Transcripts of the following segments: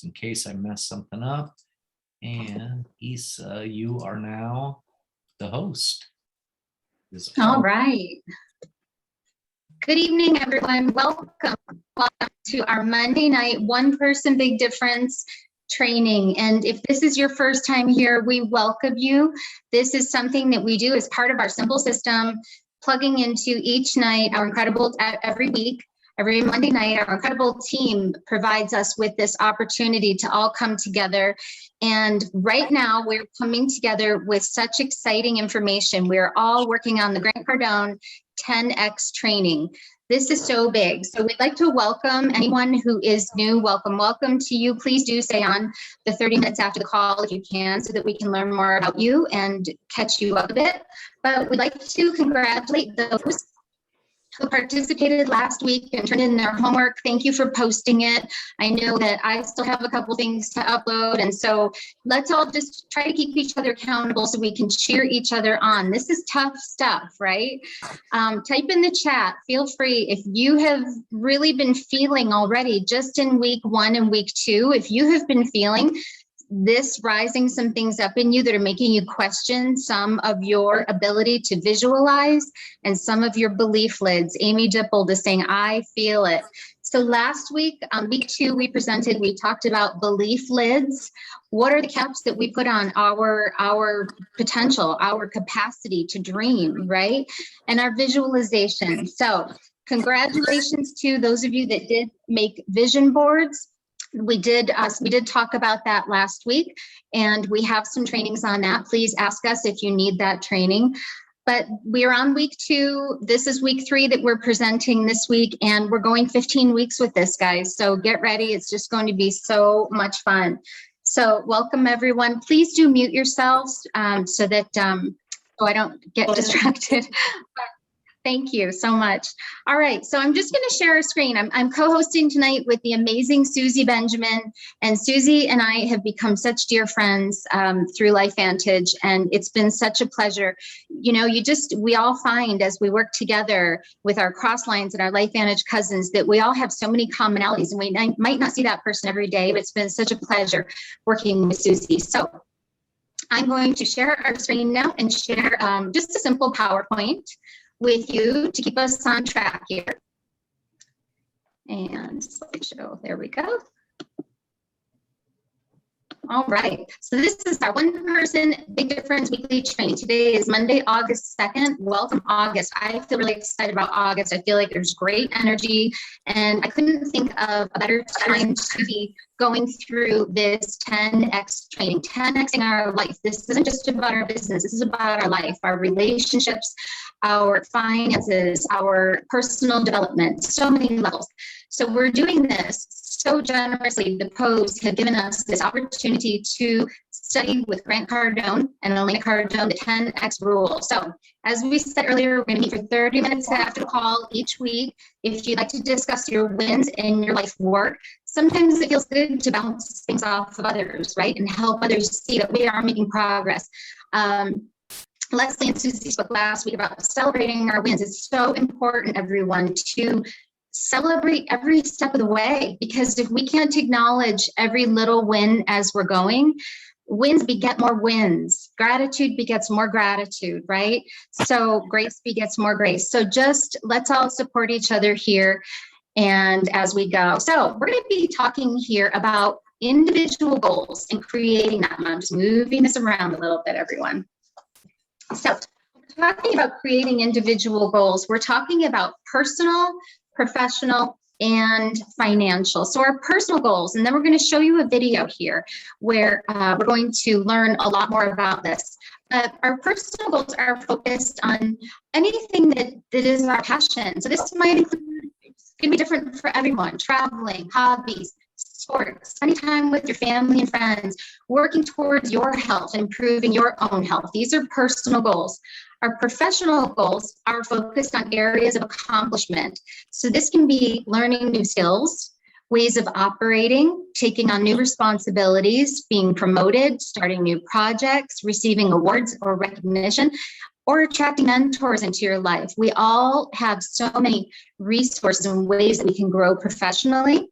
in case I mess something up. And Issa, you are now the host. All right. Good evening, everyone. Welcome to our Monday night One Person Big Difference training. And if this is your first time here, we welcome you. This is something that we do as part of our simple system, plugging into each night, our incredible, every week, every Monday night, our incredible team provides us with this opportunity to all come together. And right now we're coming together with such exciting information. We're all working on the Grant Cardone 10X training. This is so big. So we'd like to welcome anyone who is new. Welcome to you. Please do stay on the 30 minutes after the call if you can, so that we can learn more about you and catch you up a bit. But we'd like to congratulate those who participated last week and turned in their homework. Thank you for posting it. I know that I still have a couple things to upload, and so let's all just try to keep each other accountable so we can cheer each other on. This is tough stuff, right? Type in the chat, feel free. If you have really been feeling already, just in week 1 and week 2, if you have been feeling this rising some things up in you that are making you question some of your ability to visualize and some of your belief lids. Amy Dippold is saying, I feel it. So last week, week 2, we talked about belief lids. What are the caps that we put on our potential, our capacity to dream, right? And our visualization. So congratulations to those of you that did make vision boards. We did talk about that last week, and we have some trainings on that. Please ask us if you need that training. But we are on week 2. This is week 3 that we're presenting this week, and we're going 15 weeks with this, guys. So get ready. It's just going to be so much fun. So welcome, everyone. Please do mute yourselves so that so I don't get distracted. Thank you so much. All right, so I'm just going to share a screen. I'm co-hosting tonight with the amazing Susie Benjamin, and Susie and I have become such dear friends through LifeVantage, and it's been such a pleasure. You know, we all find as we work together with our cross lines and our LifeVantage cousins that we all have so many commonalities, and we might not see that person every day, but it's been such a pleasure working with Susie. So I'm going to share our screen now and share just a simple PowerPoint with you to keep us on track here. And slideshow, there we go. All right, so this is our One Person Big Difference weekly training. Today is Monday, August 2nd. Welcome, August. I feel really excited about August. I feel like there's great energy, and I couldn't think of a better time to be going through this 10X training, 10Xing our life. This isn't just about our business. This is about our life, our relationships, our finances, our personal development, so many levels. So we're doing this so generously. The Pros have given us this opportunity to study with Grant Cardone and Elena Cardone, the 10X rule. So as we said earlier, we're going to meet for 30 minutes after the call each week. If you'd like to discuss your wins in your life work, sometimes it feels good to bounce things off of others, right? And help others see that we are making progress. Leslie and Susie spoke last week about celebrating our wins. It's so important, everyone, to celebrate every step of the way, because if we can't acknowledge every little win as we're going, wins beget more wins. Gratitude begets more gratitude, right? So grace begets more grace. So just let's all support each other here and as we go. So we're going to be talking here about individual goals and creating them. I'm just moving this around a little bit, everyone. So talking about creating individual goals, we're talking about personal, professional, and financial. So our personal goals, and then we're going to show you a video here where we're going to learn a lot more about this. Our personal goals are focused on anything that is our passion. So this might include, it's going to be different for everyone: traveling, hobbies, sports, spending time with your family and friends, working towards your health, improving your own health. These are personal goals. Our professional goals are focused on areas of accomplishment. So this can be learning new skills, ways of operating, taking on new responsibilities, being promoted, starting new projects, receiving awards or recognition, or attracting mentors into your life. We all have so many resources and ways that we can grow professionally.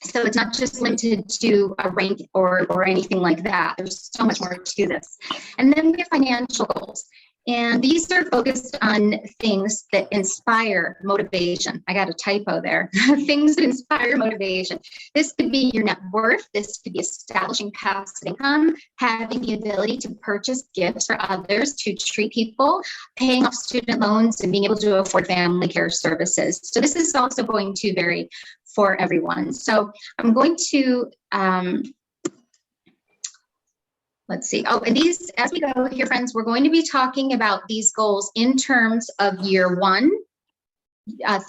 So it's not just limited to a rank or anything like that. There's so much more to this. And then we have financial goals. And these are focused on things that inspire motivation. I got a typo there. Things that inspire motivation. This could be your net worth. This could be establishing passive income, having the ability to purchase gifts for others, to treat people, paying off student loans, and being able to afford family care services. So this is also going to vary for everyone. So I'm going to let's see. Oh, and these, as we go here, friends, we're going to be talking about these goals in terms of year one, a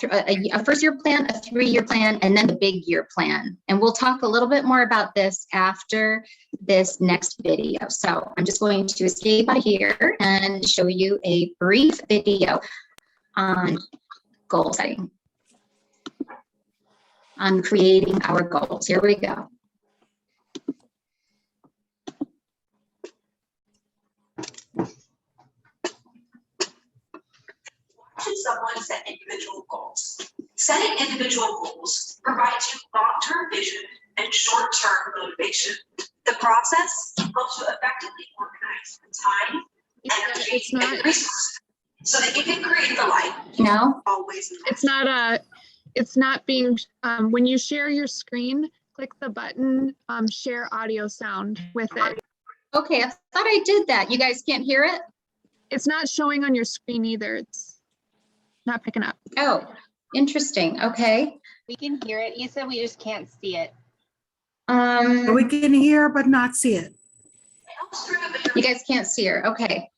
first year plan, a 3-year plan, and then the big year plan. And we'll talk a little bit more about this after this next video. So I'm just going to escape out of here and show you a brief video on goal setting, on creating our goals. Here we go. Should someone set individual goals? Setting individual goals provides you long-term vision and short-term motivation. The process helps you effectively organize your time, energy, and resources so that you can create the life You know, always It's not being, when you share your screen, click the button, share audio sound with it. okay, I thought I did that. You guys can't hear it? It's not showing on your screen either. It's not picking up. Oh, interesting. Okay. We can hear it, Issa, we just can't see it. We can hear but not see it. You guys can't see her. Okay.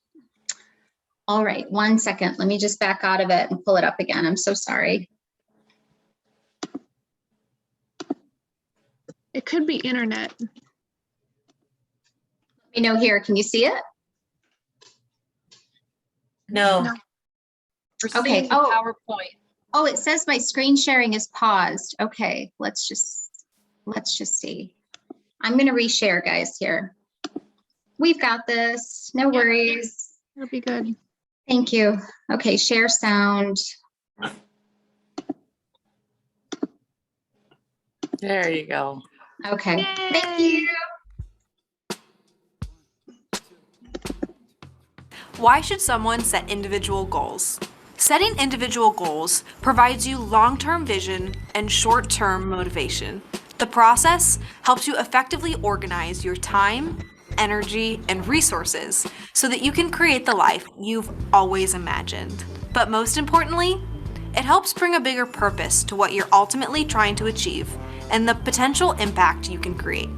All right, 1 second. Let me just back out of it and pull it up again. I'm so sorry. It could be internet. Let me know here. Can you see it? No. No. We're Okay, seeing the oh. PowerPoint. Oh, it says my screen sharing is paused. Okay, let's just see. I'm gonna reshare, guys, here. We've got this. No worries. That'll be good. Thank you. Okay, share sound. There you go. Okay. Yay. Thank you. Why should someone set individual goals? Setting individual goals provides you long-term vision and short-term motivation. The process helps you effectively organize your time, energy, and resources so that you can create the life you've always imagined. But most importantly, it helps bring a bigger purpose to what you're ultimately trying to achieve and the potential impact you can create.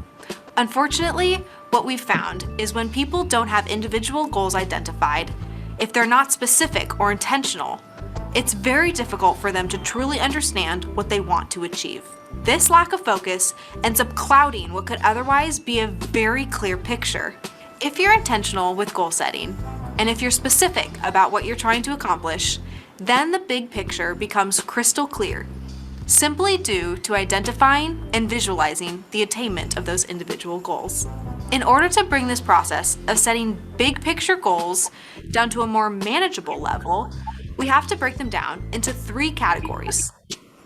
Unfortunately, what we've found is when people don't have individual goals identified, if they're not specific or intentional, it's very difficult for them to truly understand what they want to achieve. This lack of focus ends up clouding what could otherwise be a very clear picture. If you're intentional with goal setting, and if you're specific about what you're trying to accomplish, then the big picture becomes crystal clear, simply due to identifying and visualizing the attainment of those individual goals. In order to bring this process of setting big picture goals down to a more manageable level, we have to break them down into 3 categories: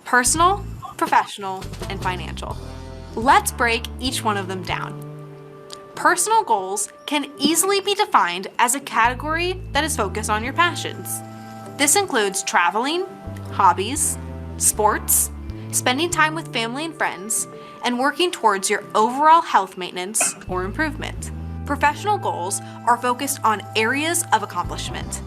personal, professional, and financial. Let's break each one of them down. Personal goals can easily be defined as a category that is focused on your passions. This includes traveling, hobbies, sports, spending time with family and friends, and working towards your overall health maintenance or improvement. Professional goals are focused on areas of accomplishment.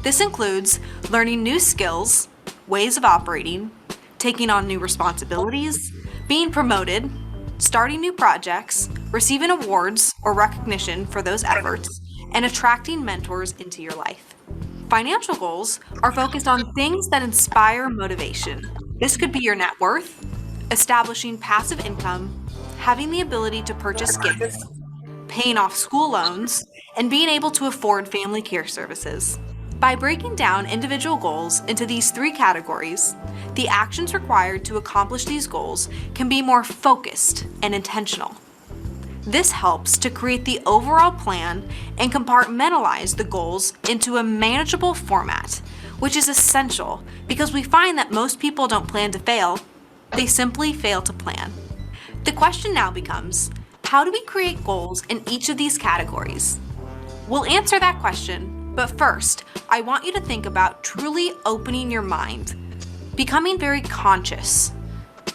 This includes learning new skills, ways of operating, taking on new responsibilities, being promoted, starting new projects, receiving awards or recognition for those efforts, and attracting mentors into your life. Financial goals are focused on things that inspire motivation. This could be your net worth, establishing passive income, having the ability to purchase gifts, paying off school loans, and being able to afford family care services. By breaking down individual goals into these 3 categories, the actions required to accomplish these goals can be more focused and intentional. This helps to create the overall plan and compartmentalize the goals into a manageable format, which is essential because we find that most people don't plan to fail, they simply fail to plan. The question now becomes, how do we create goals in each of these categories? We'll answer that question, but first, I want you to think about truly opening your mind, becoming very conscious,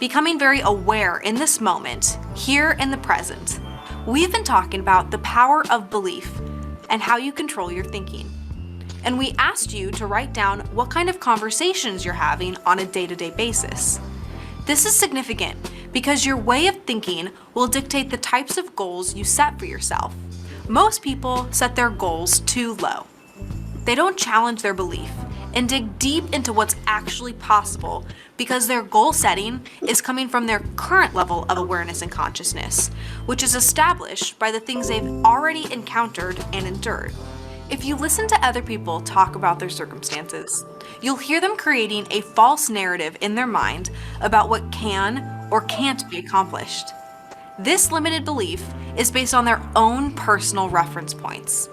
becoming very aware in this moment, here in the present. We've been talking about the power of belief and how you control your thinking. And we asked you to write down what kind of conversations you're having on a day-to-day basis. This is significant because your way of thinking will dictate the types of goals you set for yourself. Most people set their goals too low. They don't challenge their belief and dig deep into what's actually possible because their goal setting is coming from their current level of awareness and consciousness, which is established by the things they've already encountered and endured. If you listen to other people talk about their circumstances, you'll hear them creating a false narrative in their mind about what can or can't be accomplished. This limited belief is based on their own personal reference points.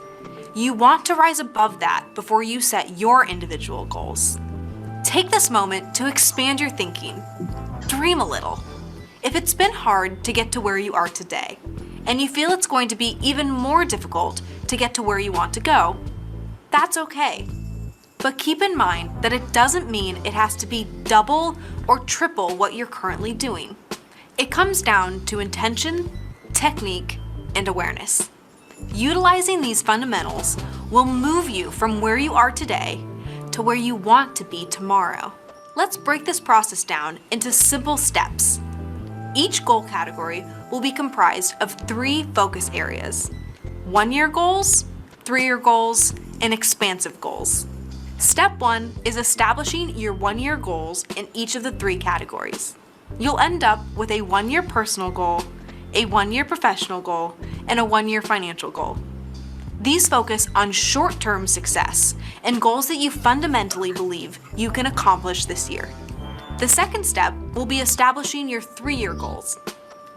You want to rise above that before you set your individual goals. Take this moment to expand your thinking. Dream a little. If it's been hard to get to where you are today, and you feel it's going to be even more difficult to get to where you want to go, that's okay. But keep in mind that it doesn't mean it has to be double or triple what you're currently doing. It comes down to intention, technique, and awareness. Utilizing these fundamentals will move you from where you are today to where you want to be tomorrow. Let's break this process down into simple steps. Each goal category will be comprised of 3 focus areas: 1-year goals, 3-year goals, and expansive goals. Step 1 is establishing your 1-year goals in each of the 3 categories. You'll end up with a 1-year personal goal, a 1-year professional goal, and a 1-year financial goal. These focus on short-term success and goals that you fundamentally believe you can accomplish this year. The second step will be establishing your 3-year goals.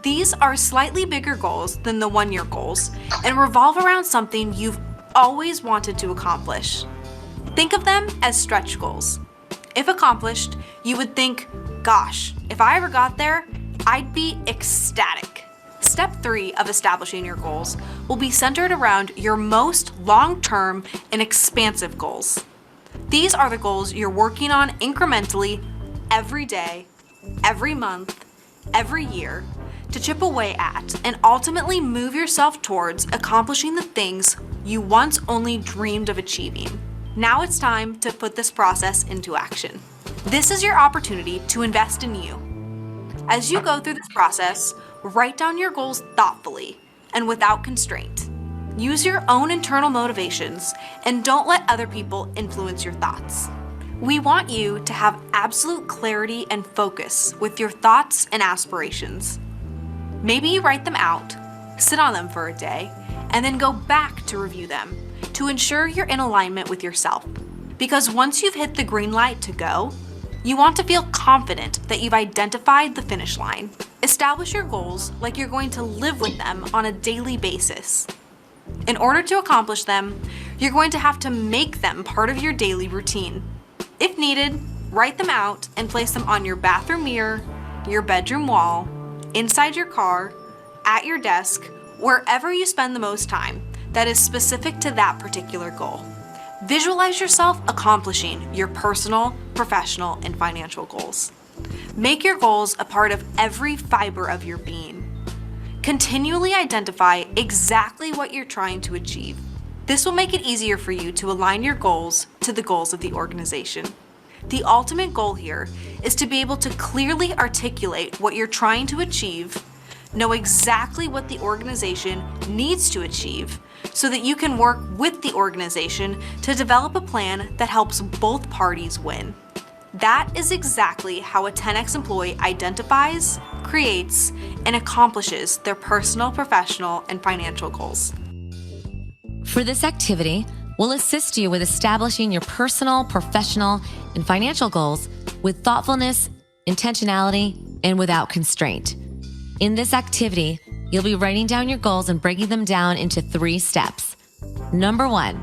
These are slightly bigger goals than the 1-year goals and revolve around something you've always wanted to accomplish. Think of them as stretch goals. If accomplished, you would think, gosh, if I ever got there, I'd be ecstatic. Step 3 of establishing your goals will be centered around your most long-term and expansive goals. These are the goals you're working on incrementally every day, every month, every year to chip away at and ultimately move yourself towards accomplishing the things you once only dreamed of achieving. Now it's time to put this process into action. This is your opportunity to invest in you. As you go through this process, write down your goals thoughtfully and without constraint. Use your own internal motivations and don't let other people influence your thoughts. We want you to have absolute clarity and focus with your thoughts and aspirations. Maybe you write them out, sit on them for a day, and then go back to review them to ensure you're in alignment with yourself. Because once you've hit the green light to go, you want to feel confident that you've identified the finish line. Establish your goals like you're going to live with them on a daily basis. In order to accomplish them, you're going to have to make them part of your daily routine. If needed, write them out and place them on your bathroom mirror, your bedroom wall, inside your car, at your desk, wherever you spend the most time that is specific to that particular goal. Visualize yourself accomplishing your personal, professional, and financial goals. Make your goals a part of every fiber of your being. Continually identify exactly what you're trying to achieve. This will make it easier for you to align your goals to the goals of the organization. The ultimate goal here is to be able to clearly articulate what you're trying to achieve, know exactly what the organization needs to achieve, so that you can work with the organization to develop a plan that helps both parties win. That is exactly how a 10X employee identifies, creates, and accomplishes their personal, professional, and financial goals. For this activity, we'll assist you with establishing your personal, professional, and financial goals with thoughtfulness, intentionality, and without constraint. In this activity, you'll be writing down your goals and breaking them down into 3 steps. Number 1,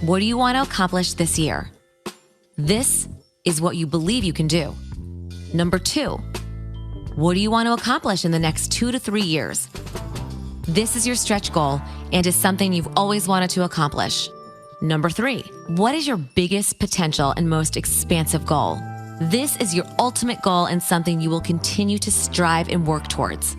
what do you want to accomplish this year? This is what you believe you can do. Number 2, What do you want to accomplish in the next 2 to 3 years? This is your stretch goal and is something you've always wanted to accomplish. Number 3, what is your biggest potential and most expansive goal? This is your ultimate goal and something you will continue to strive and work towards.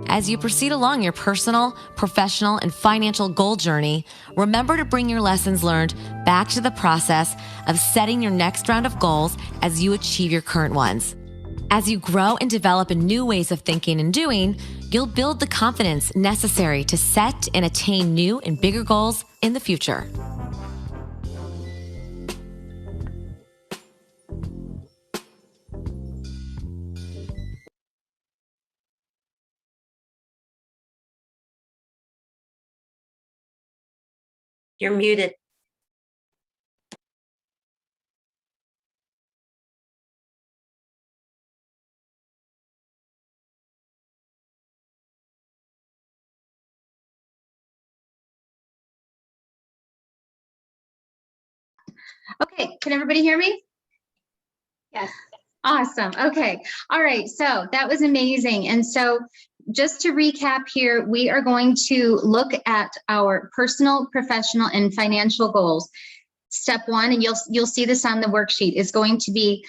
As you proceed along your personal, professional, and financial goal journey, remember to bring your lessons learned back to the process of setting your next round of goals as you achieve your current ones. As you grow and develop in new ways of thinking and doing, you'll build the confidence necessary to set and attain new and bigger goals in the future. You're muted. Okay, can everybody hear me? Yes. Awesome. Okay. All right. So that was amazing. And so just to recap here, we are going to look at our personal, professional, and financial goals. Step 1, and you'll see this on the worksheet, is going to be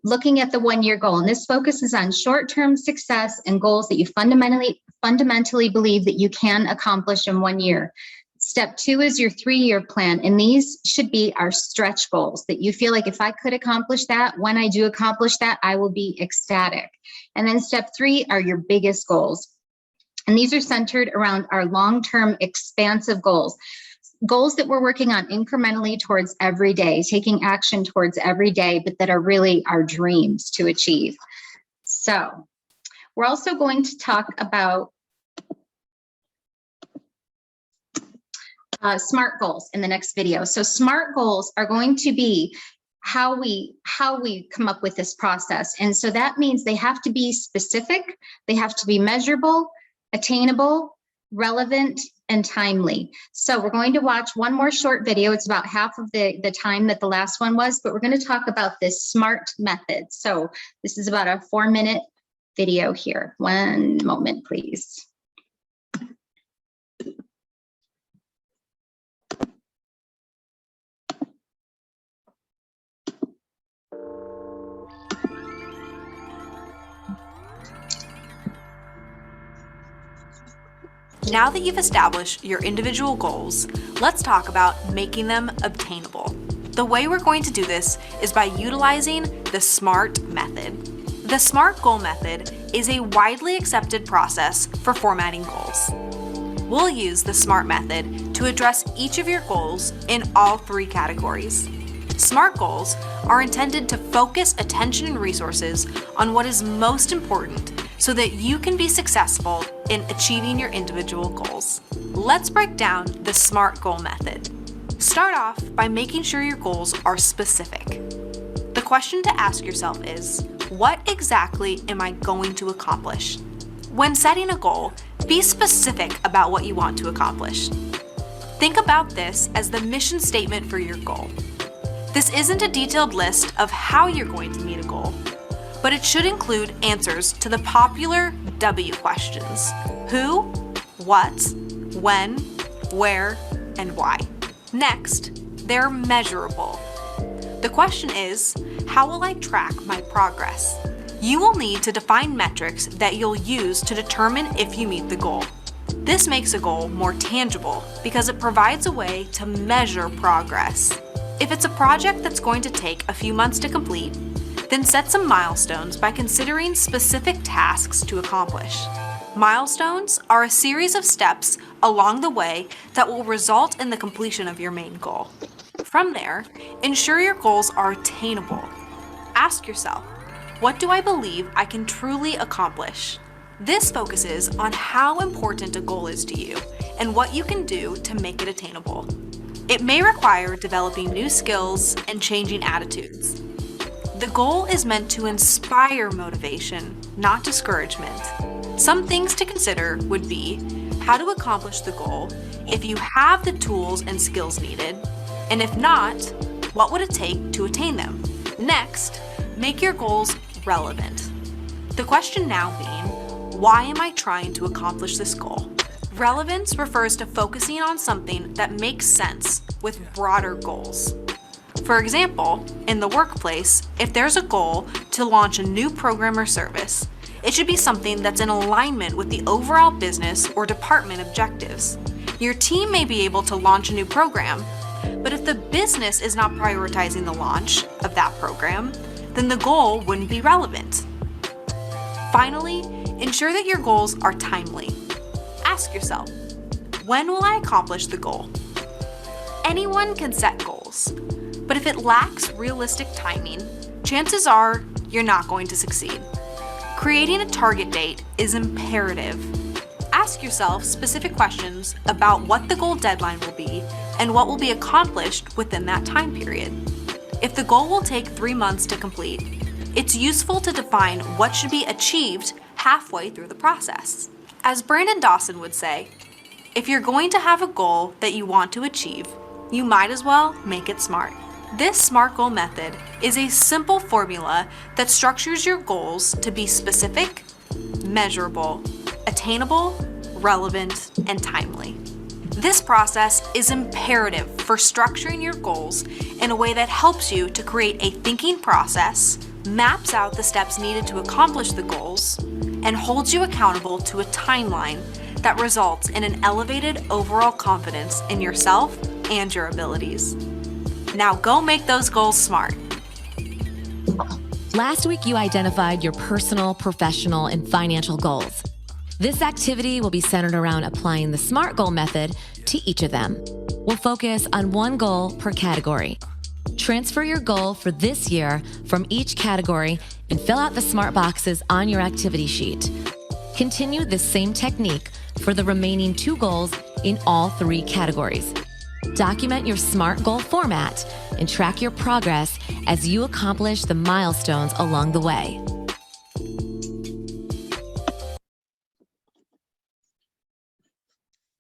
looking at the 1-year goal. And this focuses on short-term success and goals that you fundamentally believe that you can accomplish in 1 year. Step 2 is your 3-year plan, and these should be our stretch goals that you feel like, if I could accomplish that, when I do accomplish that, I will be ecstatic. And then step 3 are your biggest goals. And these are centered around our long-term expansive goals that we're working on incrementally towards every day, taking action towards every day, but that are really our dreams to achieve. So we're also going to talk about SMART goals in the next video. So SMART goals are going to be how we come up with this process. And so that means they have to be specific, they have to be measurable, attainable, relevant, and timely. So we're going to watch one more short video. It's about half of the time that the last one was, but we're going to talk about this SMART method. So this is about a 4-minute video here. One moment, please. Now that you've established your individual goals, let's talk about making them obtainable. The way we're going to do this is by utilizing the SMART method. The SMART goal method is a widely accepted process for formatting goals. We'll use the SMART method to address each of your goals in all 3 categories. SMART goals are intended to focus attention and resources on what is most important so that you can be successful in achieving your individual goals. Let's break down the SMART goal method. Start off by making sure your goals are specific. The question to ask yourself is, what exactly am I going to accomplish? When setting a goal, be specific about what you want to accomplish. Think about this as the mission statement for your goal. This isn't a detailed list of how you're going to meet a goal, but it should include answers to the popular W questions: who, what, when, where, and why. Next, they're measurable. The question is, how will I track my progress? You will need to define metrics that you'll use to determine if you meet the goal. This makes a goal more tangible because it provides a way to measure progress. If it's a project that's going to take a few months to complete, then set some milestones by considering specific tasks to accomplish. Milestones are a series of steps along the way that will result in the completion of your main goal. From there, ensure your goals are attainable. Ask yourself, what do I believe I can truly accomplish? This focuses on how important a goal is to you and what you can do to make it attainable. It may require developing new skills and changing attitudes. The goal is meant to inspire motivation, not discouragement. Some things to consider would be how to accomplish the goal, if you have the tools and skills needed, and if not, what would it take to attain them? Next, make your goals relevant. The question now being, why am I trying to accomplish this goal? Relevance refers to focusing on something that makes sense with broader goals. For example, in the workplace, if there's a goal to launch a new program or service, it should be something that's in alignment with the overall business or department objectives. Your team may be able to launch a new program, but if the business is not prioritizing the launch of that program, then the goal wouldn't be relevant. Finally, ensure that your goals are timely. Ask yourself, when will I accomplish the goal? Anyone can set goals, but if it lacks realistic timing, chances are you're not going to succeed. Creating a target date is imperative. Ask yourself specific questions about what the goal deadline will be and what will be accomplished within that time period. If the goal will take 3 months to complete, it's useful to define what should be achieved halfway through the process. As Brandon Dawson would say, if you're going to have a goal that you want to achieve, you might as well make it SMART. This SMART goal method is a simple formula that structures your goals to be specific, measurable, attainable, relevant, and timely. This process is imperative for structuring your goals in a way that helps you to create a thinking process, maps out the steps needed to accomplish the goals, and holds you accountable to a timeline that results in an elevated overall confidence in yourself and your abilities. Now go make those goals SMART. Last week, you identified your personal, professional, and financial goals. This activity will be centered around applying the SMART goal method to each of them. We'll focus on one goal per category. Transfer your goal for this year from each category and fill out the SMART boxes on your activity sheet. Continue the same technique for the remaining 2 goals in all 3 categories. Document your SMART goal format and track your progress as you accomplish the milestones along the way.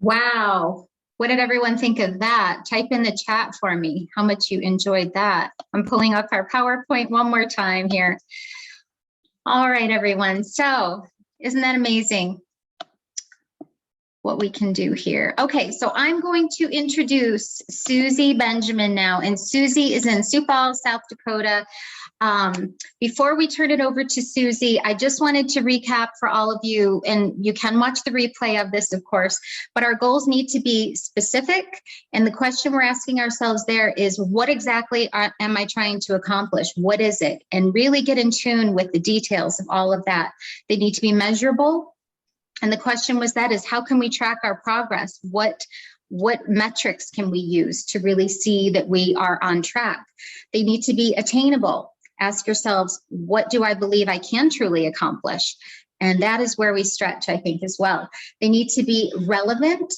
Wow. What did everyone think of that? Type in the chat for me how much you enjoyed that. I'm pulling up our PowerPoint one more time here. All right, everyone. So isn't that amazing what we can do here? Okay, so I'm going to introduce Susie Benjamin now, and Susie is in Sioux Falls, South Dakota. Before we turn it over to Susie, I just wanted to recap for all of you, and you can watch the replay of this, of course, but our goals need to be specific. And the question we're asking ourselves there is, what exactly am I trying to accomplish? What is it? And really get in tune with the details of all of that. They need to be measurable. And the question was that is, how can we track our progress? What metrics can we use to really see that we are on track? They need to be attainable. Ask yourselves, what do I believe I can truly accomplish? And that is where we stretch, I think, as well. They need to be relevant.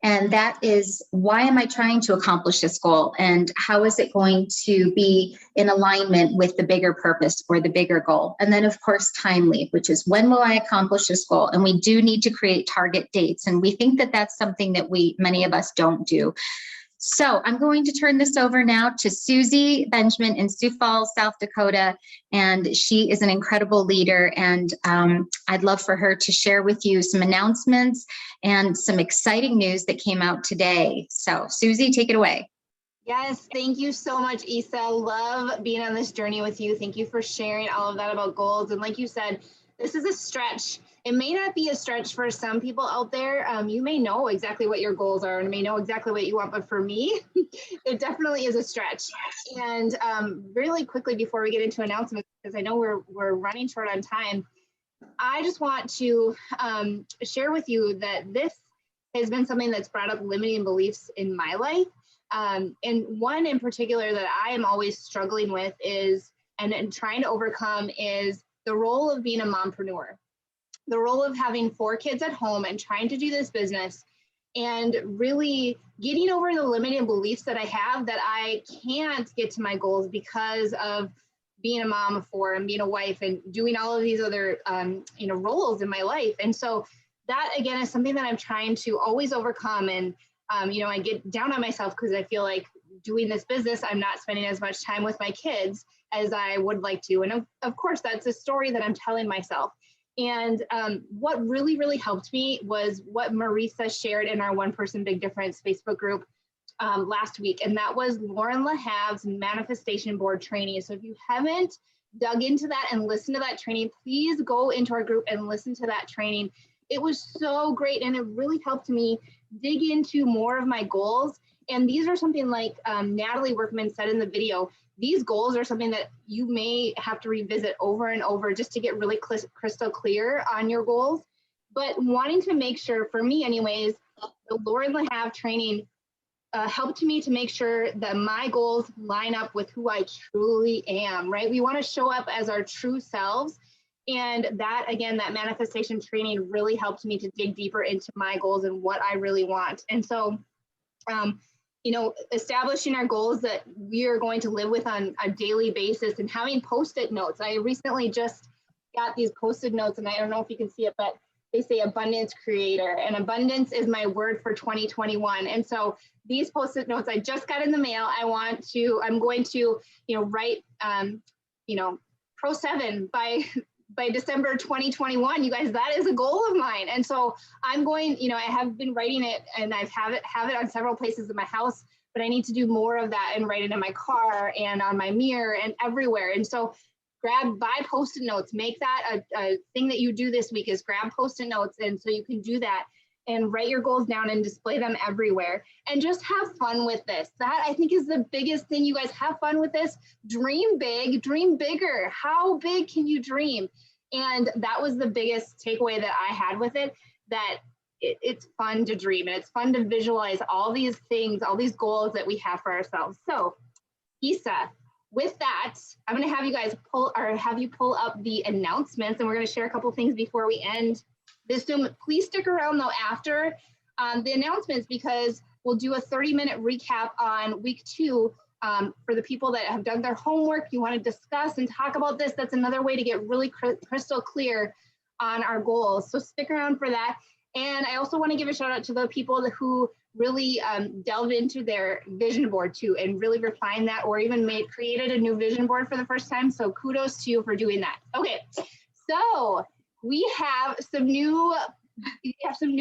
And that is, why am I trying to accomplish this goal? And how is it going to be in alignment with the bigger purpose or the bigger goal? And then, of course, timely, which is, when will I accomplish this goal? And we do need to create target dates. And we think that that's something that many of us don't do. So I'm going to turn this over now to Susie Benjamin in Sioux Falls, South Dakota, and she is an incredible leader, and I'd love for her to share with you some announcements and some exciting news that came out today. So Susie, take it away. Yes, thank you so much, Isa. Love being on this journey with you. Thank you for sharing all of that about goals. And like you said, this is a stretch. It may not be a stretch for some people out there. You may know exactly what your goals are and may know exactly what you want, but for me, it definitely is a stretch. And really quickly before we get into announcements, because I know we're running short on time, I just want to share with you that this has been something that's brought up limiting beliefs in my life. And one in particular that I am always struggling with is, and trying to overcome, is the role of being a mompreneur. The role of having 4 kids at home and trying to do this business and really getting over the limiting beliefs that I have that I can't get to my goals because of being a mom of 4 and being a wife and doing all of these other, roles in my life. And so that, again, is something that I'm trying to always overcome. And, I get down on myself because I feel like doing this business, I'm not spending as much time with my kids as I would like to. And of course, that's a story that I'm telling myself. And what really, really helped me was what Marisa shared in our One Person Big Difference Facebook group last week. And that was Lauren LaHave's manifestation board training. So if you haven't dug into that and listened to that training, please go into our group and listen to that training. It was so great. And it really helped me dig into more of my goals. And these are something like Natalie Workman said in the video, these goals are something that you may have to revisit over and over just to get really crystal clear on your goals. But wanting to make sure, for me anyways, the Lauren LaHave training helped me to make sure that my goals line up with who I truly am, right? We want to show up as our true selves. And that, again, that manifestation training really helped me to dig deeper into my goals and what I really want. And so, you know, establishing our goals that we are going to live with on a daily basis and having Post-it notes. I recently just got these Post-it notes, and I don't know if you can see it, but they say abundance creator, and abundance is my word for 2021. And so these Post-it notes I just got in the mail. I'm going to, you know, write, you know, Pro 7 by December 2021. You guys, that is a goal of mine. And so I'm going, you know, I have been writing it, and I have it on several places in my house, but I need to do more of that and write it in my car and on my mirror and everywhere. And so buy Post-it notes, make that a thing that you do this week is grab Post-it notes. And so you can do that and write your goals down and display them everywhere and just have fun with this. That I think is the biggest thing, you guys. Have fun with this. Dream big, dream bigger. How big can you dream? And that was the biggest takeaway that I had with it, that it's fun to dream and it's fun to visualize all these things, all these goals that we have for ourselves. So Isa, with that, I'm going to have you guys pull up the announcements, and we're going to share a couple things before we end this Zoom. Please stick around though after the announcements, because we'll do a 30-minute recap on week 2 for the people that have done their homework. You want to discuss and talk about this. That's another way to get really crystal clear on our goals. So stick around for that. And I also want to give a shout out to the people who really delved into their vision board too, and really refined that, or even created a new vision board for the first time. So kudos to you for doing that. Okay, so we have some new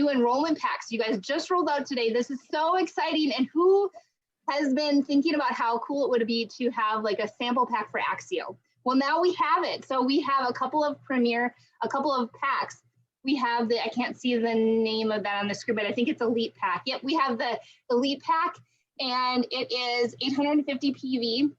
enrollment packs. You guys just rolled out today. This is so exciting. And who has been thinking about how cool it would be to have like a sample pack for Axio? Well, now we have it. So we have a couple of packs. We have I can't see the name of that on the screen, but I think it's Elite Pack. Yep, we have the Elite Pack, and it is 850 PV.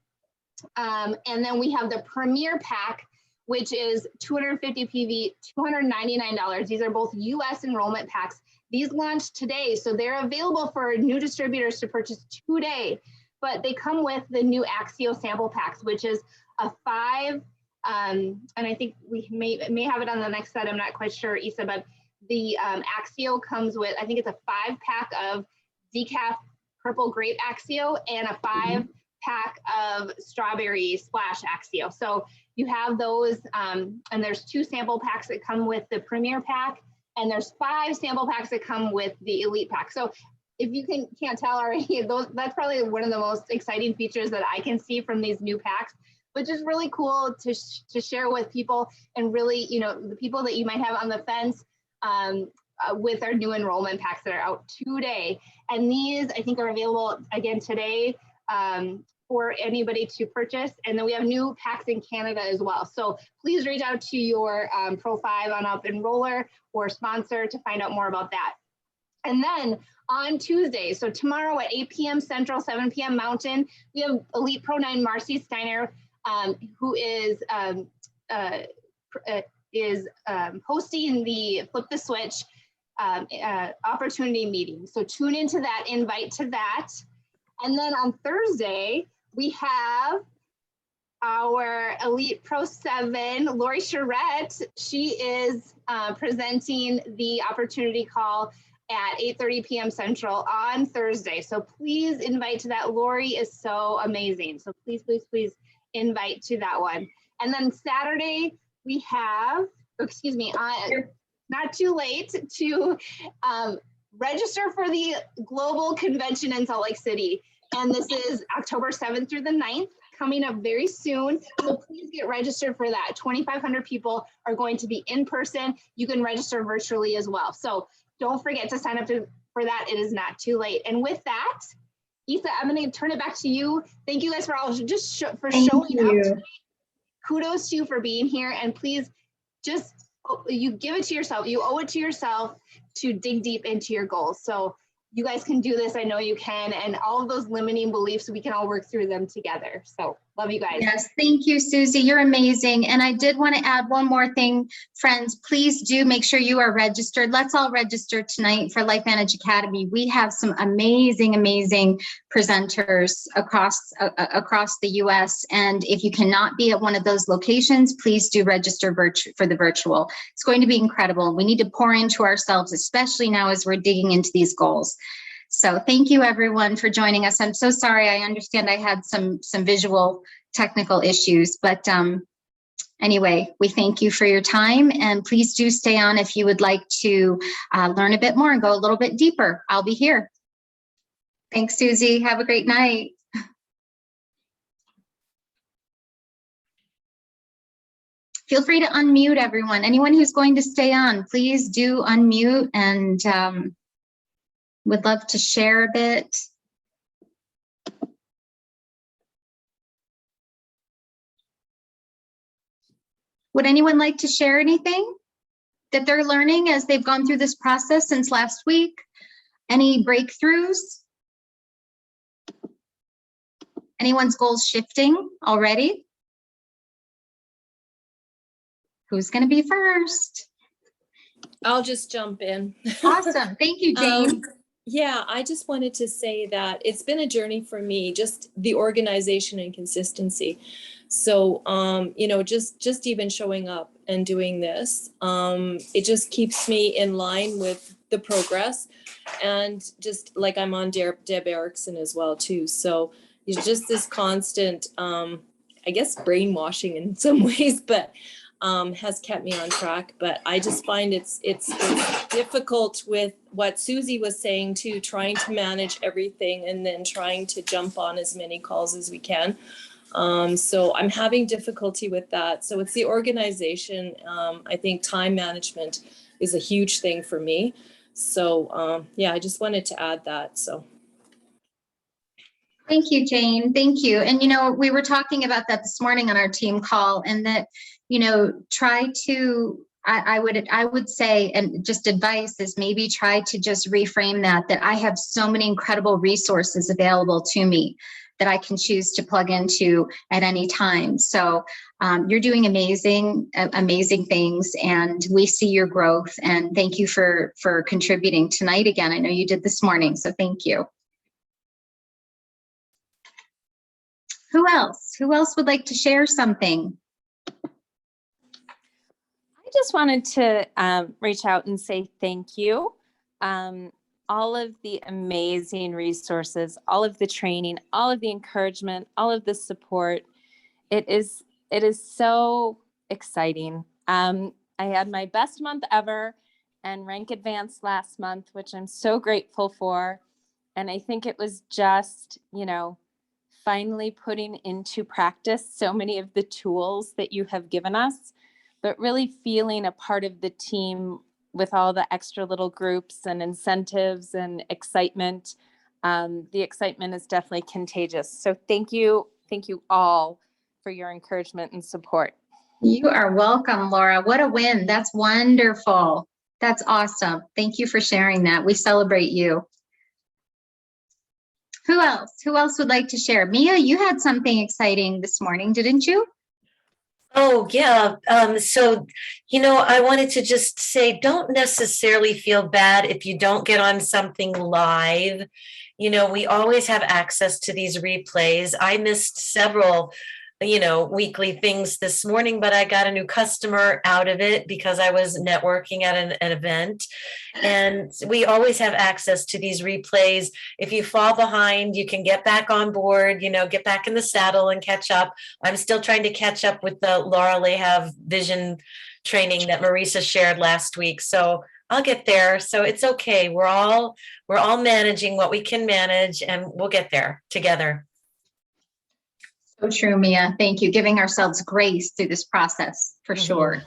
And then we have the Premier Pack, which is 250 PV, $299. These are both US enrollment packs. These launched today, so they're available for new distributors to purchase today, but they come with the new Axio sample packs, which is a 5, and I think we may have it on the next set, I'm not quite sure, Isa, but the Axio comes with, I think it's a 5-pack of decaf purple grape Axio and a 5-pack of strawberry splash Axio. So you have those, and there's 2 sample packs that come with the Premier Pack, and there's 5 sample packs that come with the Elite Pack. So if you can't tell already, that's probably one of the most exciting features that I can see from these new packs, but just really cool to share with people, and really, you know, the people that you might have on the fence with our new enrollment packs that are out today. And these, I think, are available again today for anybody to purchase. And then we have new packs in Canada as well. So please reach out to your Pro 5 on Up Enroller or sponsor to find out more about that. And then on Tuesday, so tomorrow at 8 p.m. Central, 7 p.m. Mountain, we have Elite Pro 9 Marcy Steiner, who is hosting the Flip the Switch opportunity meeting. So tune into that, invite to that. And then on Thursday, we have our Elite Pro 7, Lori Charette. She is presenting the opportunity call at 8:30 p.m. Central on Thursday. So please invite to that. Lori is so amazing. So please, please, please invite to that one. And then Saturday, we have, not too late to register for the global convention in Salt Lake City. And this is October 7th through the 9th, coming up very soon. So please get registered for that. 2,500 people are going to be in person. You can register virtually as well. So don't forget to sign up for that. It is not too late. And with that, Isa, I'm going to turn it back to you. Thank you guys for all showing up tonight. Kudos to you for being here. And please just, you give it to yourself. You owe it to yourself to dig deep into your goals. So you guys can do this. I know you can. And all of those limiting beliefs, we can all work through them together. So love you guys. Yes, thank you, Susie. You're amazing. And I did want to add one more thing, friends. Please do make sure you are registered. Let's all register tonight for Life Manage Academy. We have some amazing, amazing presenters across the U.S. And if you cannot be at one of those locations, please do register for the virtual. It's going to be incredible. We need to pour into ourselves, especially now as we're digging into these goals. So thank you everyone for joining us. I'm so sorry. I understand I had some visual technical issues, but anyway, we thank you for your time, and please do stay on if you would like to learn a bit more and go a little bit deeper. I'll be here. Thanks, Susie. Have a great night. Feel free to unmute everyone. Anyone who's going to stay on, please do unmute, and would love to share a bit. Would anyone like to share anything that they're learning as they've gone through this process since last week? Any breakthroughs? Anyone's goals shifting already? Who's going to be first? I'll just jump in. Awesome. Thank you, Jane. Yeah, I just wanted to say that it's been a journey for me, just the organization and consistency. So, you know, just even showing up and doing this, it just keeps me in line with the progress, and just like I'm on Deb Erickson as well too. So it's just this constant, I guess, brainwashing in some ways, but has kept me on track. But I just find it's difficult with what Susie was saying too, trying to manage everything and then trying to jump on as many calls as we can. So I'm having difficulty with that. So it's the organization. I think time management is a huge thing for me. So yeah, I just wanted to add that. So. Thank you, Jane. Thank you. And, you know, we were talking about that this morning on our team call, and that, you know, try to, I would say, and just advice is maybe try to just reframe that I have so many incredible resources available to me that I can choose to plug into at any time. So you're doing amazing things, and we see your growth, and thank you for contributing tonight again. I know you did this morning, so thank you. Who else? Who else would like to share something? I just wanted to reach out and say thank you. All of the amazing resources, all of the training, all of the encouragement, all of the support. It is so exciting. I had my best month ever and rank advanced last month, which I'm so grateful for. And I think it was just, you know, finally putting into practice so many of the tools that you have given us, but really feeling a part of the team with all the extra little groups and incentives and excitement. The excitement is definitely contagious. So thank you all for your encouragement and support. You are welcome, Laura. What a win. That's wonderful. That's awesome. Thank you for sharing that. We celebrate you. Who else? Who else would like to share? Mia, you had something exciting this morning, didn't you? Oh, yeah. So, you know, I wanted to just say, don't necessarily feel bad if you don't get on something live. You know, we always have access to these replays. I missed several, you know, weekly things this morning, but I got a new customer out of it because I was networking at an event. And we always have access to these replays. If you fall behind, you can get back on board, you know, get back in the saddle and catch up. I'm still trying to catch up with the Laura Lahav vision training that Marisa shared last week. So I'll get there. So it's okay. We're all managing what we can manage, and we'll get there together. So true, Mia. Thank you. Giving ourselves grace through this process, for sure.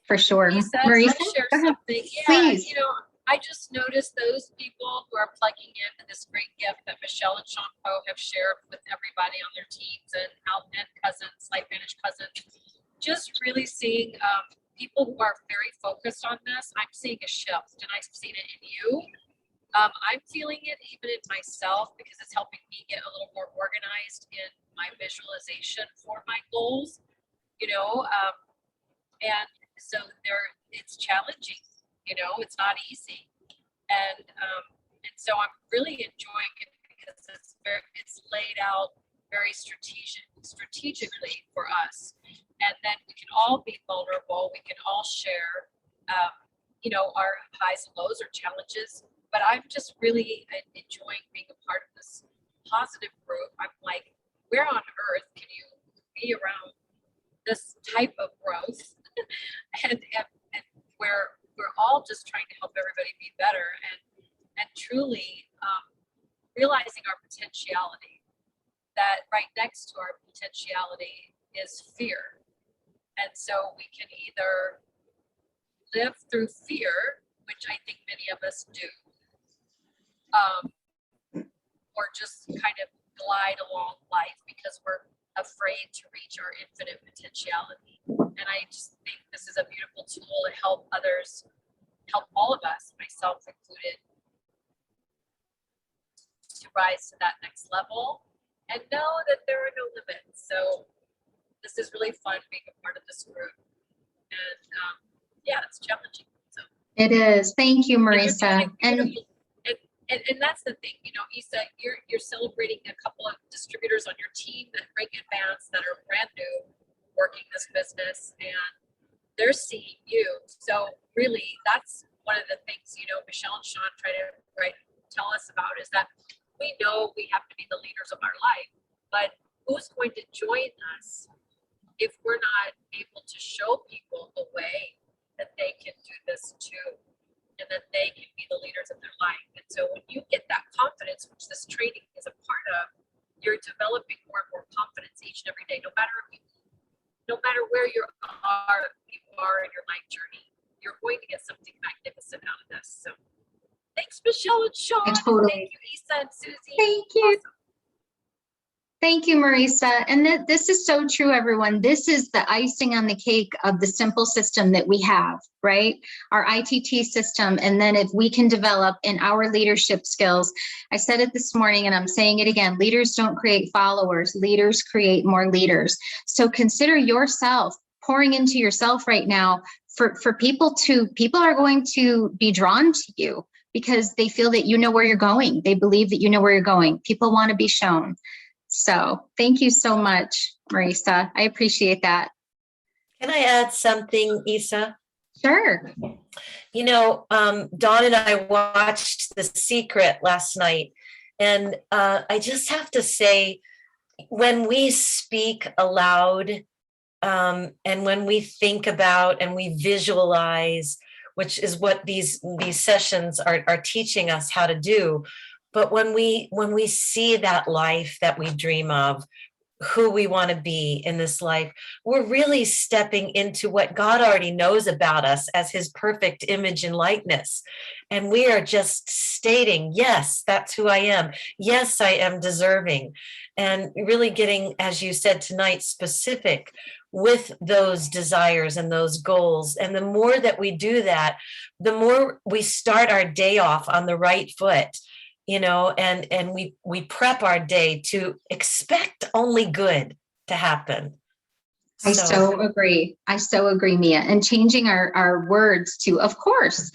For sure. Lisa, Marisa, can I share go ahead. something? Yeah, Please. you know, I just noticed those people who are plugging into this great gift that Michelle and Sean Poe have shared with everybody on their teams and cousins, Life Manage cousins, just really seeing people who are very focused on this. I'm seeing a shift, and I've seen it in you. I'm feeling it even in myself because it's helping me get a little more organized in my visualization for my goals, you know, and so it's challenging, you know, it's not easy. And so I'm really enjoying it because it's laid out very strategically for us. And then we can all be vulnerable. We can all share, you know, our highs and lows or challenges. But I'm just really enjoying being a part of this positive group. I'm like, where on earth can you be around this type of growth? and we're all just trying to help everybody be better and truly realizing our potentiality. That right next to our potentiality is fear. And so we can either live through fear, which I think many of us do, or just kind of glide along life because we're afraid to reach our infinite potentiality. And I just think this is a beautiful tool to help others, help all of us, myself included, to rise to that next level and know that there are no limits. So this is really fun being a part of this group. And yeah, it's challenging. So it is. Thank you, Marisa. And that's the thing, you know, Isa, you're celebrating a couple of distributors on your team that bring advanced, that are brand new, working this business, and they're seeing you. So really, that's one of the things, you know, Michelle and Sean try to tell us about is that we know we have to be the leaders of our life, but who's going to join us if we're not able to show people the way that they can do this too? And that they can be the leaders of their life. And so when you get that confidence, which this training is a part of, you're developing more and more confidence each and every day, no matter where you are in your life journey, you're going to get something magnificent out of this. So thanks, Michelle and Sean. Thank you, Isa and Susie. Thank you. Awesome. Thank you, Marisa. And this is so true, everyone. This is the icing on the cake of the simple system that we have, right? Our ITT system. And then if we can develop in our leadership skills, I said it this morning and I'm saying it again, leaders don't create followers, leaders create more leaders. So consider yourself pouring into yourself right now for people are going to be drawn to you because they feel that you know where you're going. They believe that you know where you're going. People want to be shown. So thank you so much, Marisa. I appreciate that. Can I add something, Isa? Sure. You know, Dawn and I watched The Secret last night, and I just have to say, when we speak aloud and when we think about and we visualize, which is what these sessions are teaching us how to do. But when we see that life that we dream of, who we want to be in this life, we're really stepping into what God already knows about us as his perfect image and likeness. And we are just stating, yes, that's who I am. Yes, I am deserving. And really getting, as you said tonight, specific with those desires and those goals. And the more that we do that, the more we start our day off on the right foot. You know, and we prep our day to expect only good to happen. I so agree. I so agree, Mia. And changing our words to, of course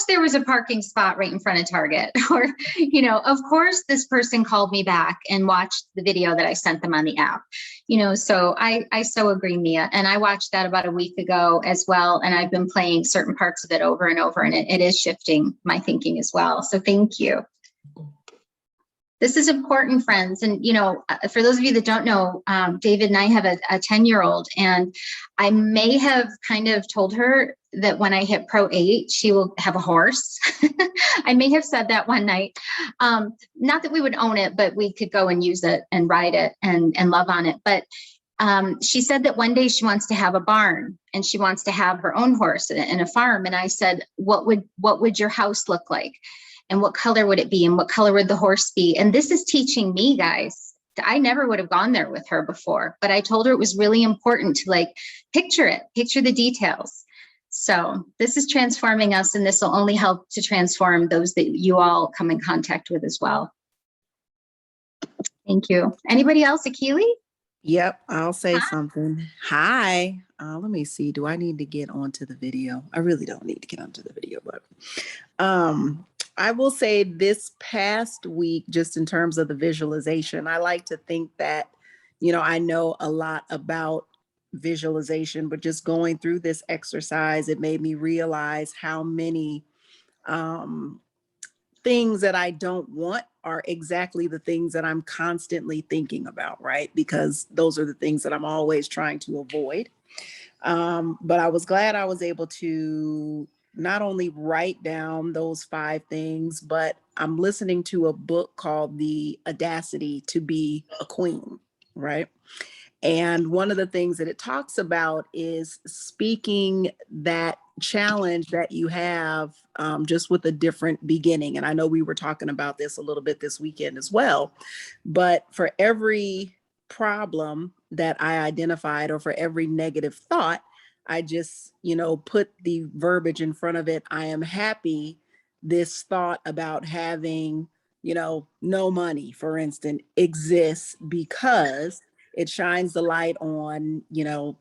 there was a parking spot right in front of Target, or, you know, of course this person called me back and watched the video that I sent them on the app, you know, so I so agree, Mia. And I watched that about a week ago as well. And I've been playing certain parts of it over and over, and it is shifting my thinking as well. So thank you. This is important, friends. And, you know, for those of you that don't know, David and I have a 10-year-old, and I may have kind of told her that when I hit Pro 8, she will have a horse. I may have said that one night. Not that we would own it, but we could go and use it and ride it and love on it. But she said that one day she wants to have a barn and she wants to have her own horse and a farm. And I said, what would your house look like? And what color would it be? And what color would the horse be? And this is teaching me, guys. I never would have gone there with her before, but I told her it was really important to like picture the details. So this is transforming us, and this will only help to transform those that you all come in contact with as well. Thank you. Anybody else? Akili? Yep, I'll say something. Hi. Let me see. Do I need to get onto the video? I really don't need to get onto the video, but I will say this past week, just in terms of the visualization, I like to think that, you know, I know a lot about visualization, but just going through this exercise, it made me realize how many things that I don't want are exactly the things that I'm constantly thinking about, right? Because those are the things that I'm always trying to avoid. But I was glad I was able to not only write down those 5 things, but I'm listening to a book called The Audacity to Be a Queen, right? And one of the things that it talks about is speaking that challenge that you have just with a different beginning. And I know we were talking about this a little bit this weekend as well, but for every problem that I identified or for every negative thought, I just, you know, put the verbiage in front of it. I am happy this thought about having, you know, no money, for instance, exists because it shines the light on, you know,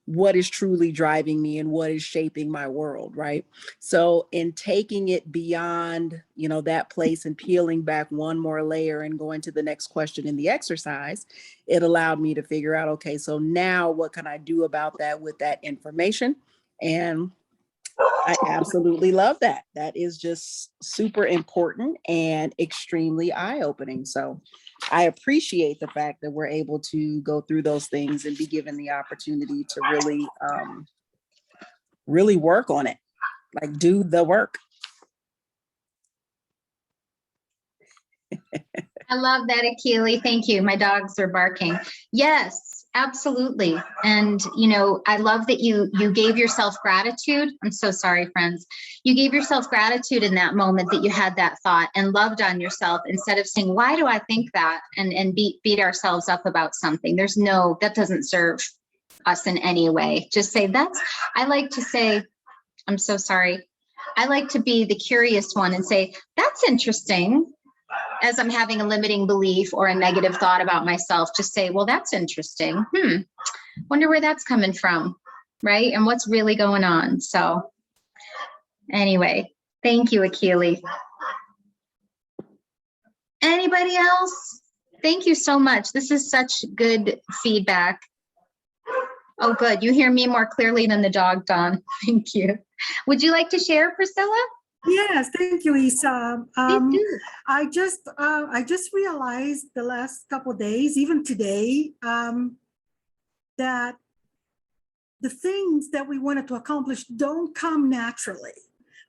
what is truly driving me and what is shaping my world, right? So in taking it beyond, you know, that place and peeling back one more layer and going to the next question in the exercise, it allowed me to figure out, okay, so now what can I do about that with that information? And I absolutely love that. That is just super important and extremely eye-opening. So I appreciate the fact that we're able to go through those things and be given the opportunity to really, really work on it, like do the work. I love that, Akili. Thank you. My dogs are barking. Yes, absolutely. And, you know, I love that you gave yourself gratitude. I'm so sorry, friends. You gave yourself gratitude in that moment that you had that thought and loved on yourself instead of saying, why do I think that? And beat ourselves up about something. That doesn't serve us in any way. Just say I like to say, I'm so sorry. I like to be the curious one and say, that's interesting. As I'm having a limiting belief or a negative thought about myself, just say, well, that's interesting. Wonder where that's coming from, right? And what's really going on. So anyway, thank you, Akili. Anybody else? Thank you so much. This is such good feedback. Oh, good. You hear me more clearly than the dog, Dawn. Thank you. Would you like to share, Priscilla? Yes, thank you, Isa. I just realized the last couple of days, even today, that the things that we wanted to accomplish don't come naturally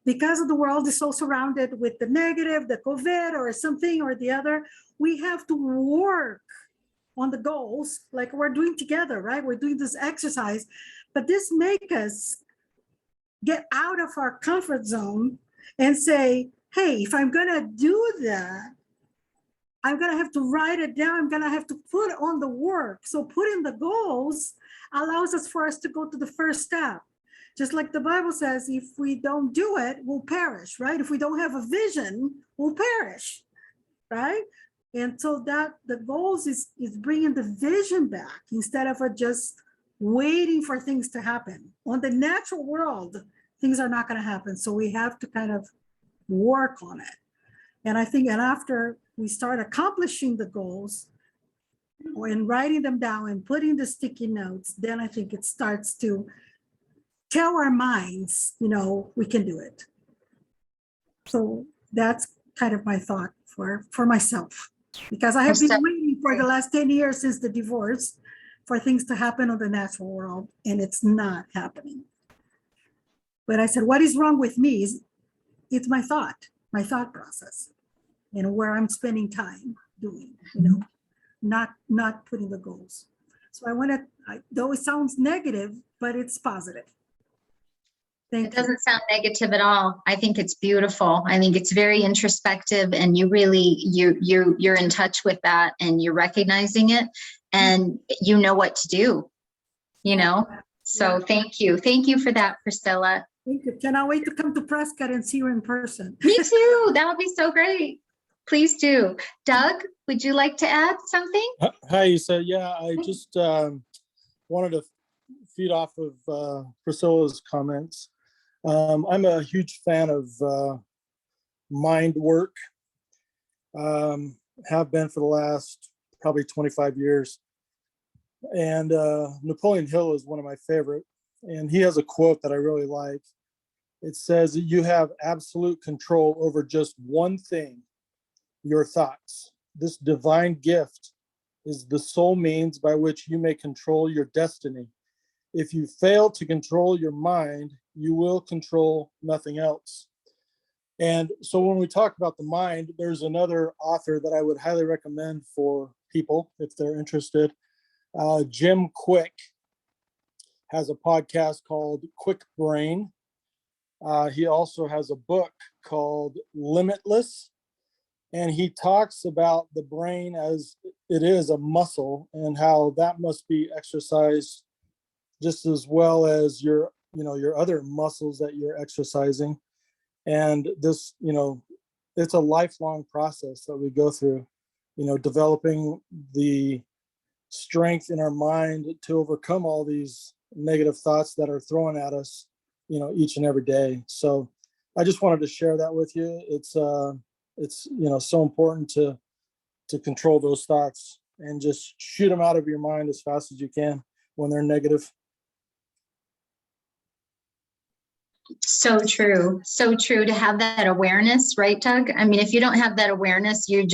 because of the world is so surrounded with the negative, the COVID or something or the other. We have to work on the goals like we're doing together, right? We're doing this exercise, but this makes us get out of our comfort zone and say, hey, if I'm gonna do that, I'm gonna have to write it down. I'm gonna have to put on the work. So putting the goals allows us for us to go to the first step. Just like the Bible says, if we don't do it, we'll perish, right? If we don't have a vision, we'll perish, right? And so that the goals is bringing the vision back instead of just waiting for things to happen. On the natural world, things are not going to happen. So we have to kind of work on it. And I think, and after we start accomplishing the goals and writing them down and putting the sticky notes, then I think it starts to tell our minds, you know, we can do it. So that's kind of my thought for myself, because I have been waiting for the last 10 years since the divorce for things to happen on the natural world, and it's not happening. But I said, what is wrong with me is it's my thought process, where I'm spending time doing, not putting the goals. So though it sounds negative, but it's positive. It doesn't sound negative at all. I think it's beautiful. I think it's very introspective, and you really, you're in touch with that, and you're recognizing it, and you know what to do, So thank you. Thank you for that, Priscilla. Thank you. Cannot wait to come to Prescott and see you in person. Me too. That would be so great. Please do. Doug, would you like to add something? Hi, Isa. Yeah, I just wanted to feed off of Priscilla's comments. I'm a huge fan of mind work. Have been for the last probably 25 years. And Napoleon Hill is one of my favorite. And he has a quote that I really like. It says that you have absolute control over just one thing, your thoughts. This divine gift is the sole means by which you may control your destiny. If you fail to control your mind, you will control nothing else. And so when we talk about the mind, there's another author that I would highly recommend for people if they're interested. Jim Quick has a podcast called Quick Brain. He also has a book called Limitless. And he talks about the brain as it is a muscle and how that must be exercised just as well as your other muscles that you're exercising. And this, it's a lifelong process that we go through, developing the strength in our mind to overcome all these negative thoughts that are thrown at us, each and every day. So I just wanted to share that with you. It's so important to control those thoughts and just shoot them out of your mind as fast as you can when they're negative. So true. So true to have that awareness, right, Doug? I mean, if you don't have that awareness, your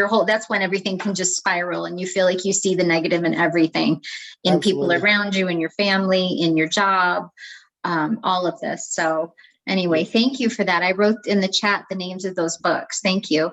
whole, that's when everything can just spiral and you feel like you see the negative in everything, in Absolutely. People around you, in your family, in your job, all of this. So anyway, thank you for that. I wrote in the chat the names of those books. Thank you.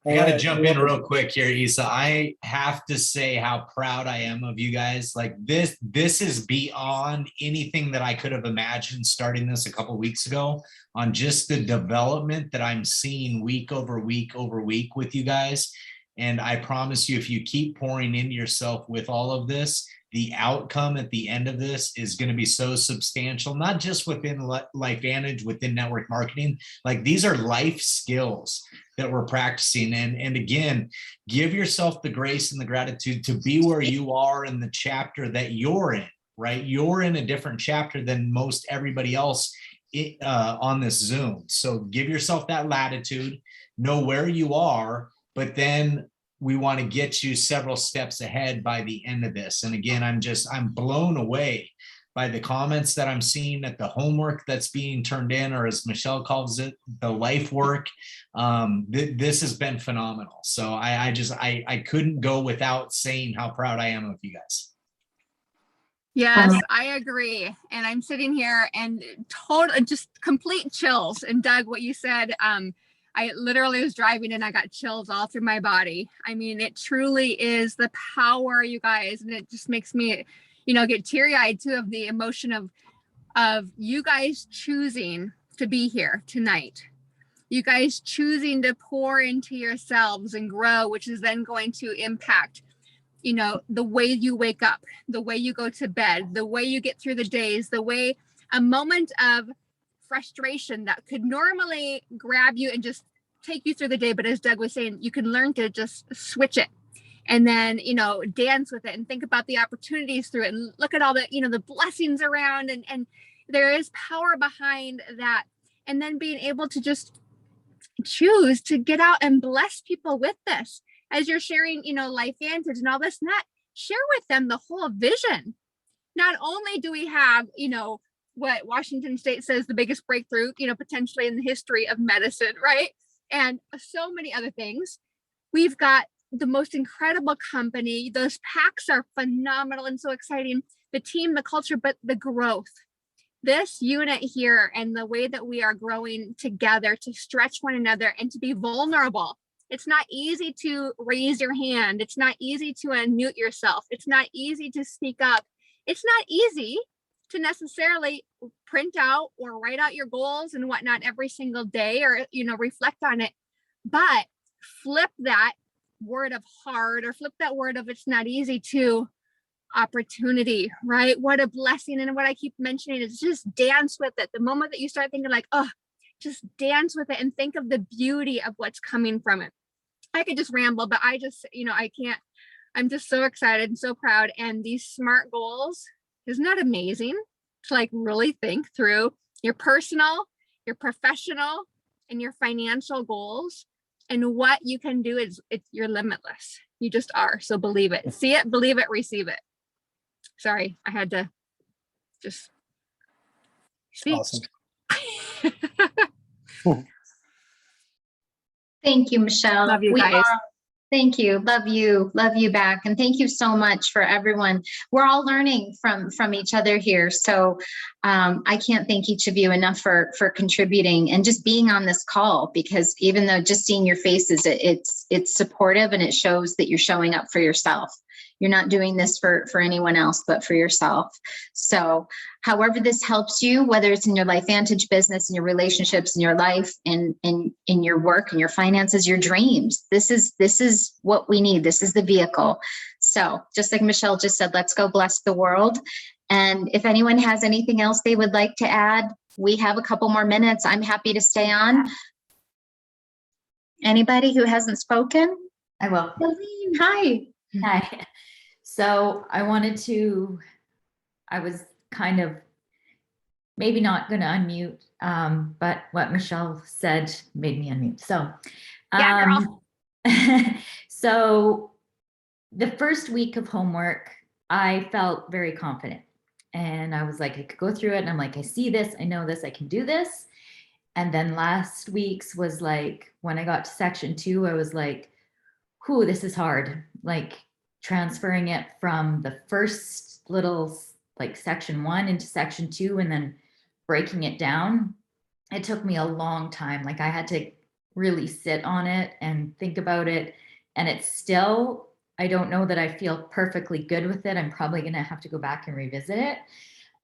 I got to jump in real quick here, Isa. I have to say how proud I am of you guys. Like this is beyond anything that I could have imagined starting this a couple of weeks ago, on just the development that I'm seeing week over week over week with you guys. And I promise you, if you keep pouring into yourself with all of this, the outcome at the end of this is going to be so substantial, not just within LifeVantage, within network marketing. Like these are life skills that we're practicing. And again, give yourself the grace and the gratitude to be where you are in the chapter that you're in, right? You're in a different chapter than most everybody else on this Zoom. So give yourself that latitude, know where you are, but then we want to get you several steps ahead by the end of this. And again, I'm blown away by the comments that I'm seeing, at the homework that's being turned in, or as Michelle calls it, the life work. This has been phenomenal. So I couldn't go without saying how proud I am of you guys. Yes, I agree. And I'm sitting here and just complete chills. And Doug, what you said, I literally was driving and I got chills all through my body. I mean, it truly is the power, you guys. And it just makes me, get teary-eyed too, of the emotion of you guys choosing to be here tonight. You guys choosing to pour into yourselves and grow, which is then going to impact, the way you wake up, the way you go to bed, the way you get through the days, the way a moment of frustration that could normally grab you and just take you through the day. But as Doug was saying, you can learn to just switch it and then, dance with it and think about the opportunities through it and look at all the, the blessings around. And there is power behind that. And then being able to just choose to get out and bless people with this. As you're sharing, LifeVantage and all this and that, share with them the whole vision. Not only do we have, what Washington State says the biggest breakthrough, potentially in the history of medicine, right? And so many other things. We've got the most incredible company. Those packs are phenomenal and so exciting. The team, the culture, but the growth. this unit here and the way that we are growing together to stretch one another and to be vulnerable. It's not easy to raise your hand. It's not easy to unmute yourself. It's not easy to speak up. It's not easy to necessarily print out or write out your goals and whatnot every single day, or, you know, reflect on it. But flip that word of hard, or flip that word of it's not easy, to opportunity, right? What a blessing. And what I keep mentioning is just dance with it. The moment that you start thinking like, oh, just dance with it and think of the beauty of what's coming from it. I could just ramble, but I just, you know, I can't. I'm just so excited and so proud. And these SMART goals, isn't that amazing to like really think through your personal, your professional, and your financial goals, and what you can do is you're limitless. You just are. So believe it, see it, believe it, receive it. Sorry, I had to just speak. Awesome. Thank you, Michelle. Love you guys. Thank you. Love you back. And thank you so much for everyone. We're all learning from each other here. So I can't thank each of you enough for contributing and just being on this call, because even though just seeing your faces, it's supportive, and it shows that you're showing up for yourself. You're not doing this for anyone else, but for yourself. So however this helps you, whether it's in your LifeVantage business, in your relationships, in your life, in your work, and your finances, your dreams, this is what we need. This is the vehicle. So just like Michelle just said, let's go bless the world. And if anyone has anything else they would like to add, we have a couple more minutes. I'm happy to stay on. Anybody who hasn't spoken? I will. Hi. Hi. So I was kind of maybe not going to unmute, but what Michelle said made me unmute. So, Yeah, so the first week of homework, I felt very confident, and I was like, I could go through it, and I'm like, I see this, I know this, I can do this. And then last week's was like, when I got to section 2, I was like, whew, this is hard. Like transferring it from the first little like section 1 into section 2 and then breaking it down. It took me a long time. Like I had to really sit on it and think about it. And it's still, I don't know that I feel perfectly good with it. I'm probably going to have to go back and revisit it.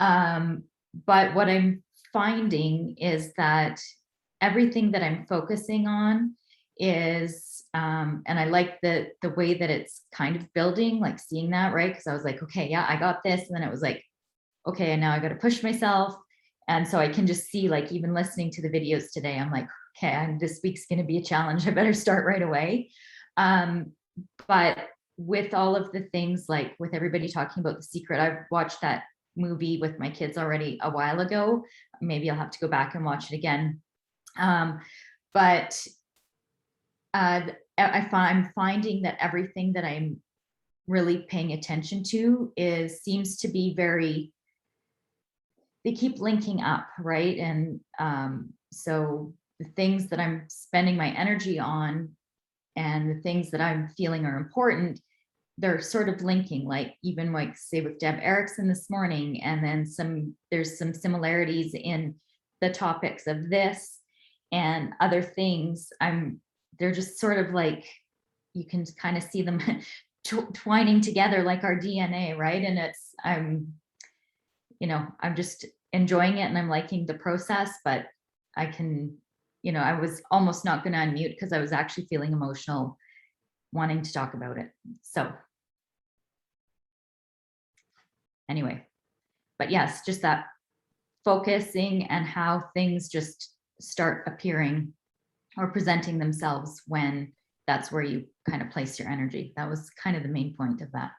But what I'm finding is that everything that I'm focusing on is, and I like the way that it's kind of building, like seeing that, right? Because I was like, okay, yeah, I got this. And then it was like, okay, and now I got to push myself. And so I can just see, like, even listening to the videos today, I'm like, okay, this week's going to be a challenge. I better start right away. But with all of the things, like with everybody talking about The Secret, I've watched that movie with my kids already a while ago. Maybe I'll have to go back and watch it again. But I'm finding that everything that I'm really paying attention to seems to be they keep linking up, right? And so the things that I'm spending my energy on and the things that I'm feeling are important, they're sort of linking, like even like say with Deb Erickson this morning, and then there's some similarities in the topics of this and other things. They're just sort of like, you can kind of see them twining together like our DNA, right? And I'm just enjoying it and I'm liking the process, but I can, I was almost not going to unmute because I was actually feeling emotional wanting to talk about it. So anyway, but yes, just that focusing and how things just start appearing or presenting themselves when that's where you kind of place your energy. That was kind of the main point of that.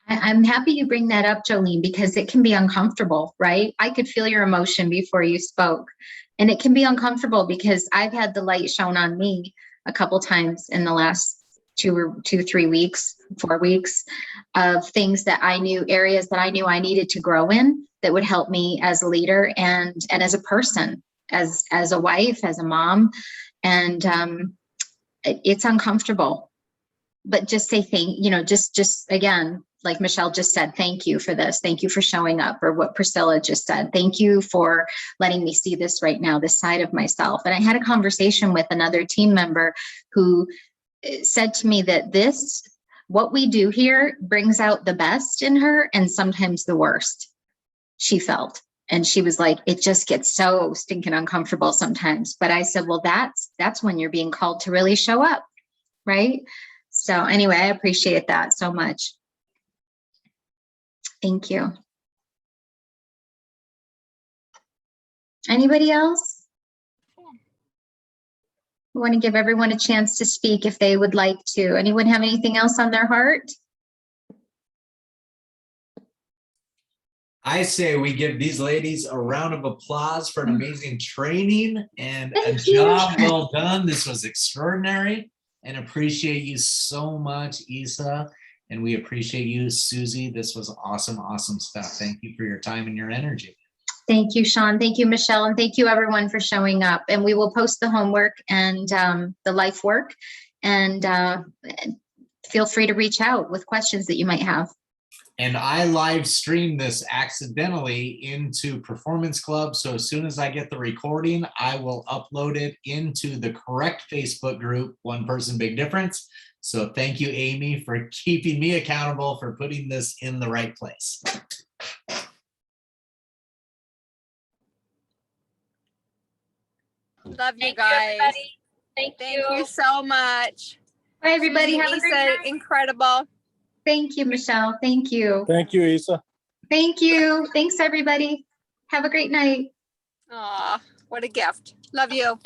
I'm happy you bring that up, Jolene, because it can be uncomfortable, right? I could feel your emotion before you spoke, and it can be uncomfortable because I've had the light shown on me a couple times in the last 3 weeks, 4 weeks, of things that I knew, areas that I knew I needed to grow in that would help me as a leader and as a person, as a wife, as a mom. And it's uncomfortable, but just say just again, like Michelle just said, thank you for this. Thank you for showing up, or what Priscilla just said. Thank you for letting me see this right now, this side of myself. And I had a conversation with another team member who said to me that what we do here brings out the best in her and sometimes the worst, she felt. And she was like, it just gets so stinking uncomfortable sometimes. But I said, well, that's when you're being called to really show up, right? So anyway, I appreciate that so much. Thank you. Anybody else? I want to give everyone a chance to speak if they would like to. Anyone have anything else on their heart? I say we give these ladies a round of applause for an amazing training and a job well done. This was extraordinary, and appreciate you so much, Isa. And we appreciate you, Susie. This was awesome, awesome stuff. Thank you for your time and your energy. Thank you, Sean. Thank you, Michelle. And thank you, everyone, for showing up. And we will post the homework and the life work. And feel free to reach out with questions that you might have. And I live streamed this accidentally into Performance Club. So as soon as I get the recording, I will upload it into the correct Facebook group, One Person Big Difference. So thank you, Amy, for keeping me accountable for putting this in the right place. Love you guys. Thank you so much. Bye, everybody. Susie, Have a great Isa, night. incredible. Thank you, Michelle. Thank you. Thank you, Isa. Thank you. Thanks, everybody. Have a great night. Aw, what a gift. Love you.